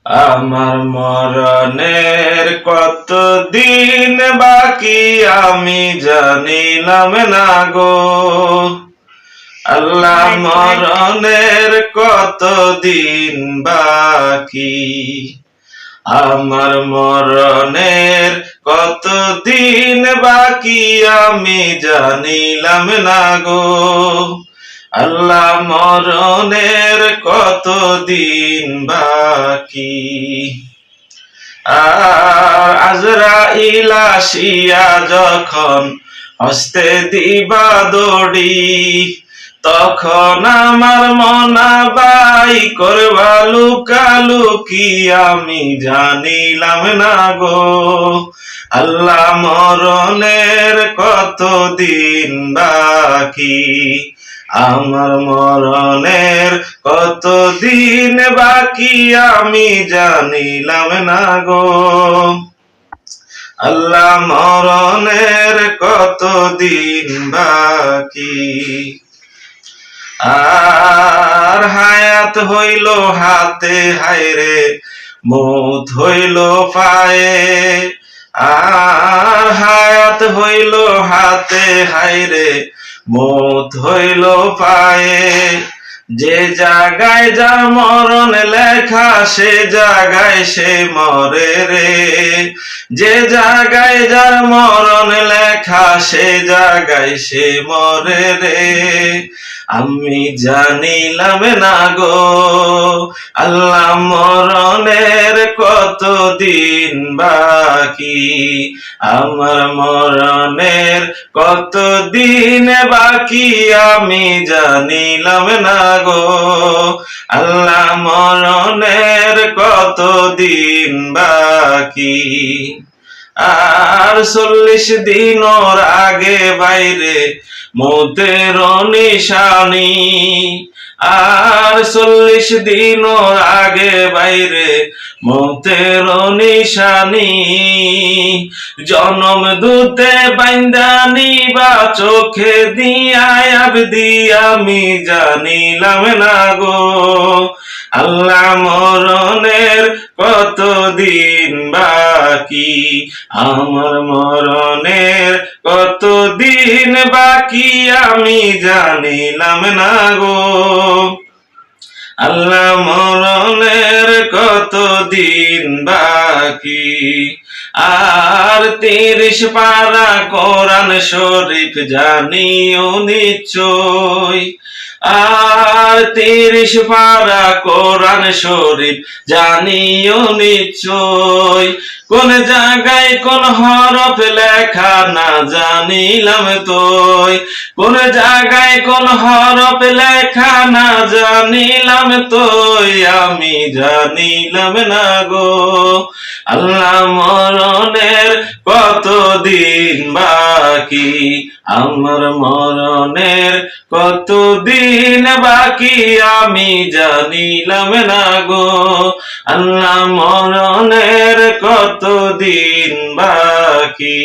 আমার মরণের কতদিন বাকি আমি জানিলাম না গো। আল্লাহ, মরণের কতদিন বাকি, আমার মরণের কতদিন বাকি আমি জানিলাম না গো। আল্লাহ, মরণের কতদিন বাকি। আর আজরাইল আসিয়া যখন হস্তে দিবা দড়ি, তখন আমার মনা বাই করবা লুকালুকি আমি জানিলাম না গো। আল্লাহ, মরণের কতদিন বাকি, আমার মরণের কতদিন বাকি আমি জানিলাম না গো। আল্লাহ, মরণের কতদিন বাকি। আর হায়াত হইল হাতে হায়রে, মৌত হইল পায়ে। আর হায়াত হইল হাতে হায়রে, মৌত হইল পায়ে। যে জায়গায় যার মরণ লেখা সে জায়গায় সে মরে রে। যে জায়গায় যার মরণ লেখা সে জায়গায় সে মরে রে। আমি জানিলাম না গো। আল্লাহ, মরণের কতদিন বাকি, আমার মরণের কতদিন বাকি আমি জানিলাম না গো। আল্লাহ, মরণের কতদিন বাকি। আর 40 দিন ওর আগে বাইরে মৌতের নিশানি। আর 40 দিন ওর আগে বাইরে মৌতের নিশানি। জনম দুতে বাইন্দানি বা চোখে দিয়ায় আবদি আমি জানিলাম না গো। আল্লাহ, মরণের কতদিন বাকি, আমার মরণের কতদিন বাকি আমি জানিলাম না গো। আল্লাহ, মরণের কতদিন বাকি। আর 30 পারা কোরআন শরীফ জানিও নিশ্চয়। আর 30 পারা কোরআন শরীফ জানিও নিশ্চয়। কোন জায়গায় কোন হরফ লেখা না জানিলাম তোই। কোন জায়গায় কোন হরফ লেখা না জানিলাম তোই আমি জানিলাম না গো। আল্লাহ, মরণের কতদিন বাকি, আমার মরণের কতদিন বাকি আমি জানিলাম না গো। আল্লাহ, মরণের কতদিন বাকি।